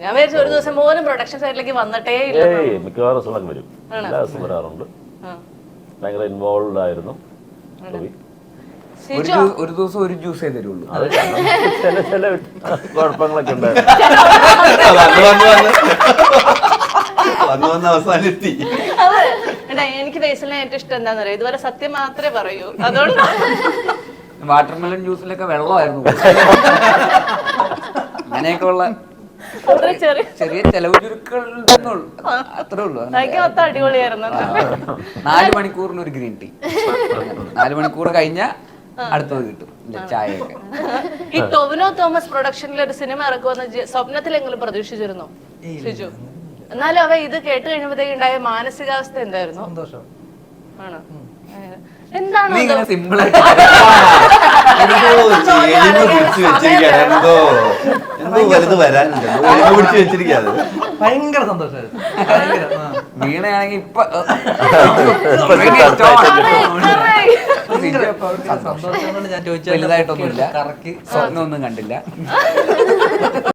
ഞാൻ വിചാരിച്ചു ഒരു ദിവസം പോലും പ്രൊഡക്ഷൻ സൈഡിലേക്ക് വന്നിട്ടേ ഇല്ല. മിക്കവാറും ദിവസങ്ങളൊക്കെ വരും, എല്ലാ ദിവസവും വരാറുണ്ട്. ഭയങ്കര ഇൻവോൾവ് ആയിരുന്നു. ഒരു ദിവസം ഒരു ജ്യൂസേ തരുള്ളൂ. ചില ചില കുഴപ്പങ്ങളൊക്കെ ഉണ്ടായിരുന്നു. അവസാനെത്തി. എനിക്ക് ബേസിലിനെ ഏറ്റവും ഇഷ്ടം എന്താന്ന് അറിയാം, ഇതുവരെ സത്യം മാത്രമേ പറയൂ. അതുകൊണ്ട് വാട്ടർമെലൺ ജ്യൂസിലൊക്കെ വെള്ളമായിരുന്നു. അങ്ങനെയൊക്കെ ഉള്ള ചെറിയ ചെലവ് ചുരുക്കൾ അത്രേ ഉള്ളൂ. അടിപൊളിയായിരുന്നു. 4 മണിക്കൂറിന് ഒരു ഗ്രീൻ ടീ, 4 മണിക്കൂർ കഴിഞ്ഞാൽ അടുത്തത് കിട്ടും ചായയൊക്കെ. ഈ ടൊവിനോ തോമസ് പ്രൊഡക്ഷനിൽ ഒരു സിനിമ ഇറക്കുമെന്ന് സ്വപ്നത്തിലെങ്കിലും പ്രതീക്ഷിച്ചിരുന്നോ ഷിജു? എന്നാലും അവ ഇത് കേട്ട് കഴിയുമ്പോഴത്തേക്ക് ഉണ്ടായ മാനസികാവസ്ഥ എന്തായിരുന്നു? ആണോ? എന്താണ് സിമ്പിൾ എന്തോ വലുത് വരാനുണ്ട്, പിടിച്ചു വെച്ചിരിക്കാതെ. ഭയങ്കര സന്തോഷമായിരുന്നു. വീണയാണെങ്കിൽ സന്തോഷം കൊണ്ട് ഞാൻ ചോദിച്ചു വലുതായിട്ടൊന്നുമില്ല, സ്വപ്നമൊന്നും കണ്ടില്ല.